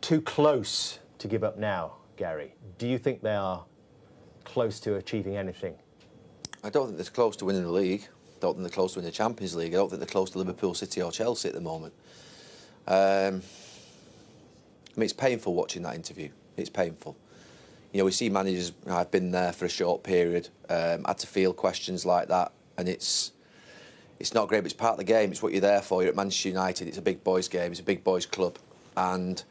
too close to give up now, Gary? Do you think they are close to achieving anything? I don't think they're close to winning the league. I don't think they're close to winning the Champions League. I don't think they're close to Liverpool, City or Chelsea at the moment. I mean, it's painful watching that interview. It's painful. You know, we see managers, I've been there for a short period, had to field questions like that, and it's not great, but it's part of the game. It's what you're there for. You're at Manchester United. It's a big boys' game. It's a big boys' club. And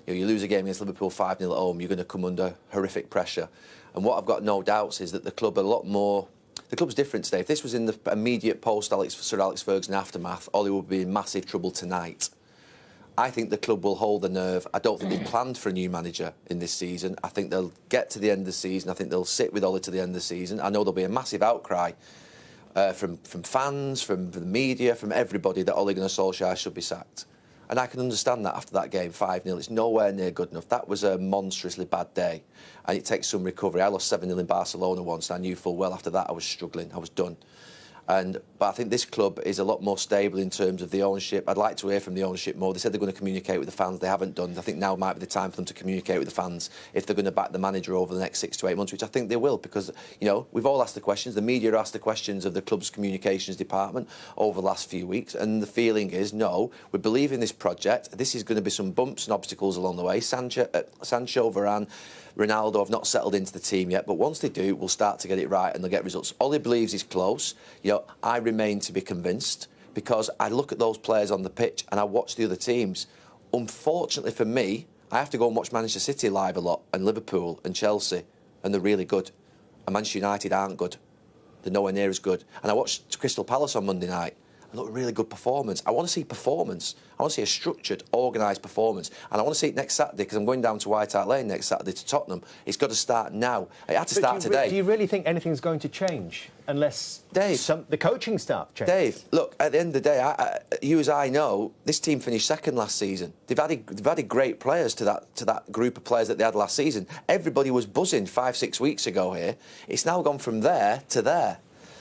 you lose a game against Liverpool 5-0 at home, you're going to come under horrific pressure. And what I've got no doubts is that the club are a lot more... The club's different today. If this was in the immediate Sir Alex Ferguson aftermath, Ole would be in massive trouble tonight. I think the club will hold the nerve. I don't think they've planned for a new manager in this season. I think they'll get to the end of the season. I think they'll sit with Ole to the end of the season. I know there'll be a massive outcry from fans, from the media, from everybody that Ole Gunnar Solskjaer should be sacked. And I can understand that after that game, 5-0. It's nowhere near good enough. That was a monstrously bad day. And it takes some recovery. I lost 7-0 in Barcelona once, and I knew full well after that I was struggling. I was done. But I think this club is a lot more stable in terms of the ownership. I'd like to hear from the ownership more. They said they're going to communicate with the fans. They haven't done. I think now might be the time for them to communicate with the fans if they're going to back the manager over the next 6 to 8 months, which I think they will, because, you know, we've all asked the questions. The media asked the questions of the club's communications department over the last few weeks, and the feeling is, no, we believe in this project. This is going to be some bumps and obstacles along the way. Sancho, Varane, Ronaldo have not settled into the team yet, but once they do, we'll start to get it right and they'll get results. Ole believes he's close. You know, I remain to be convinced because I look at those players on the pitch and I watch the other teams. Unfortunately for me, I have to go and watch Manchester City live a lot and Liverpool and Chelsea, and they're really good. And Manchester United aren't good. They're nowhere near as good. And I watched Crystal Palace on Monday night. I look, really good performance. I want to see performance. I want to see a structured, organised performance. And I want to see it next Saturday, because I'm going down to White Hart Lane next Saturday to Tottenham. It's got to start now. It had to start today. Do you really think anything's going to change unless the coaching staff changes? Dave, look, at the end of the day, you as I know, this team finished second last season. They've added great players to that group of players that they had last season. Everybody was buzzing 5-6 weeks ago here. It's now gone from there to there.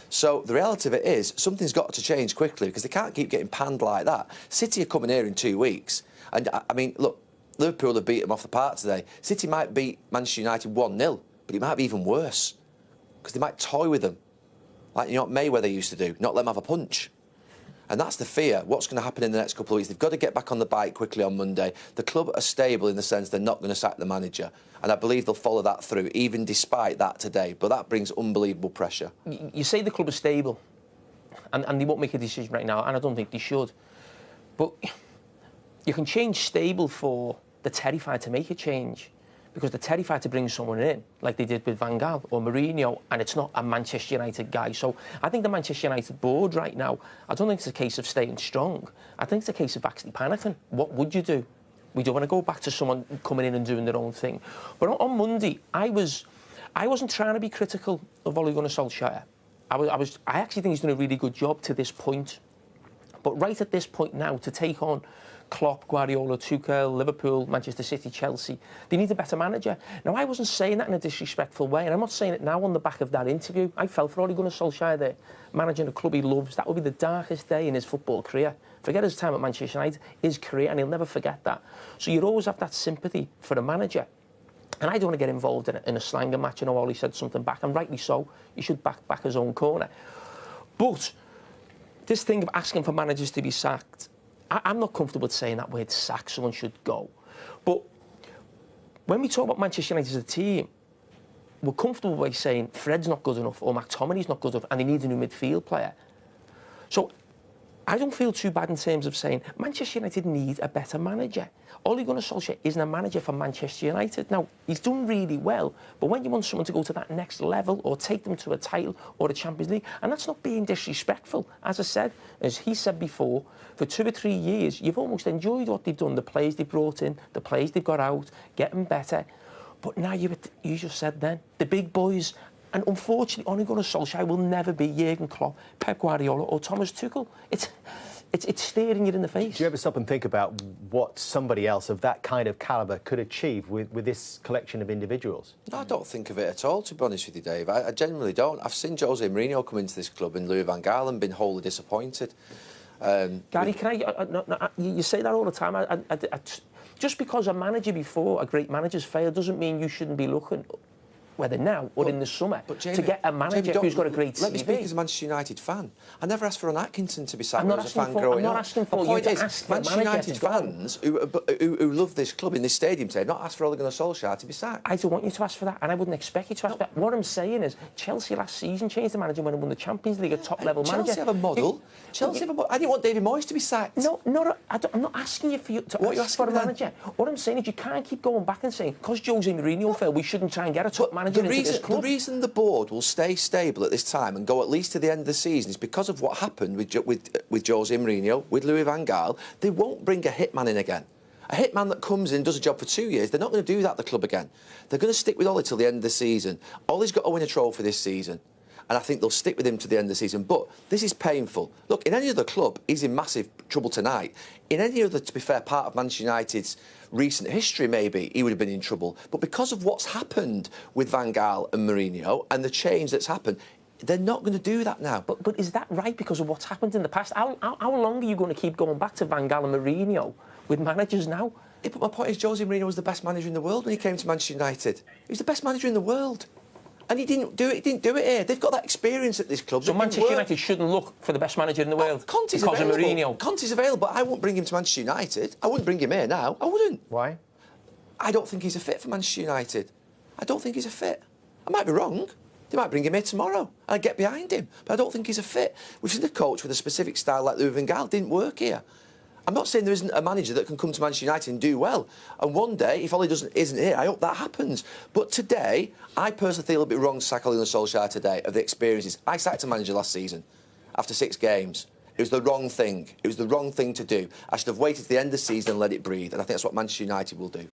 So the reality of it is something's got to change quickly, because they can't keep getting panned like that. City are coming here in 2 weeks. And, I mean, look, Liverpool have beat them off the park today. City might beat Manchester United 1-0, but it might be even worse, because they might toy with them, like, you know what Mayweather used to do, not let them have a punch. And that's the fear. What's going to happen in the next couple of weeks? They've got to get back on the bike quickly on Monday. The club are stable in the sense they're not going to sack the manager. And I believe they'll follow that through, even despite that today. But that brings unbelievable pressure. You say the club is stable, and they won't make a decision right now, and I don't think they should. But you can change stable for the terrified to make a change, because they're terrified to bring someone in, like they did with Van Gaal or Mourinho, and it's not a Manchester United guy. So I think the Manchester United board right now, I don't think it's a case of staying strong. I think it's a case of actually panicking. What would you do? We don't want to go back to someone coming in and doing their own thing. But on Monday, I wasn't trying to be critical of Ole Gunnar Solskjaer. I actually think he's done a really good job to this point. But right at this point now, to take on Klopp, Guardiola, Tuchel, Liverpool, Manchester City, Chelsea, they need a better manager. Now, I wasn't saying that in a disrespectful way, and I'm not saying it now on the back of that interview. I felt for Ole Gunnar Solskjaer there, managing a club he loves. That would be the darkest day in his football career. Forget his time at Manchester United, his career, and he'll never forget that. So you'd always have that sympathy for a manager. And I don't want to get involved in a slanger match. You know, Ole said something back, and rightly so. He should back his own corner. But this thing of asking for managers to be sacked, I'm not comfortable with saying that word sack, someone should go. But when we talk about Manchester United as a team, we're comfortable by saying Fred's not good enough or McTominay's not good enough and they need a new midfield player. So I don't feel too bad in terms of saying Manchester United need a better manager. Ole Gunnar Solskjaer isn't a manager for Manchester United. Now, he's done really well, but when you want someone to go to that next level or take them to a title or a Champions League, and that's not being disrespectful. As I said, as he said before, for 2 or 3 years, you've almost enjoyed what they've done, the players they brought in, the players they've got out, getting better. But now you just said then, the big boys, and unfortunately, Ole Gunnar Solskjaer will never be Jurgen Klopp, Pep Guardiola or Thomas Tuchel. It's staring you in the face. Do you ever stop and think about what somebody else of that kind of calibre could achieve with this collection of individuals? No, I don't think of it at all, to be honest with you, Dave. I genuinely don't. I've seen Jose Mourinho come into this club and Louis van Gaal and been wholly disappointed. Gary, can I... you say that all the time. just because a manager before, a great manager's failed, doesn't mean you shouldn't be looking, whether now or in the summer, Jamie, to get a manager who's got a great CV. Let me speak as a Manchester United fan. I never asked for Ron Atkinson to be sacked as a fan growing up. I'm not asking for you to ask Manchester United fans who love this club in this stadium today, not asked for Ole Gunnar Solskjaer to be sacked. I don't want you to ask for that, and I wouldn't expect you to ask for that. What I'm saying is, Chelsea last season changed the manager when they won the Champions League, a top-level manager. Chelsea have a model. Chelsea have a model. I didn't want David Moyes to be sacked. No, I'm not asking you to ask for a manager. What I'm saying is you can't keep going back and saying, because Jose Mourinho fell, we shouldn't try and get a top manager into this club. The reason the board will stay stable at this time and go at least to the end of the season is because of what happened with Jose Mourinho, with Louis van Gaal. They won't bring a hitman in again. A hitman that comes in and does a job for 2 years, they're not going to do that at the club again. They're going to stick with Ole till the end of the season. Ole's got to win a trophy this season, and I think they'll stick with him to the end of the season. But this is painful. Look, in any other club, he's in massive trouble tonight. In any other, to be fair, part of Manchester United's recent history, maybe, he would have been in trouble. But because of what's happened with Van Gaal and Mourinho and the change that's happened, they're not going to do that now. But is that right because of what's happened in the past? How long are you going to keep going back to Van Gaal and Mourinho with managers now? Yeah, but my point is, Jose Mourinho was the best manager in the world when he came to Manchester United. He was the best manager in the world. And he didn't do it. He didn't do it here. They've got that experience at this club. So Manchester United shouldn't look for the best manager in the world Conte's because available. of Mourinho. Conte's available. I wouldn't bring him to Manchester United. I wouldn't bring him here now. I wouldn't. Why? I don't think he's a fit for Manchester United. I don't think he's a fit. I might be wrong. They might bring him here tomorrow and I'd get behind him. But I don't think he's a fit. We've seen a coach with a specific style like Louis van Gaal didn't work here. I'm not saying there isn't a manager that can come to Manchester United and do well. And one day, if Ole isn't here, I hope that happens. But today, I personally feel a bit wrong to sack Ole Gunnar Solskjaer today of the experiences. I sacked a manager last season after 6 games. It was the wrong thing. It was the wrong thing to do. I should have waited to the end of the season and let it breathe. And I think that's what Manchester United will do.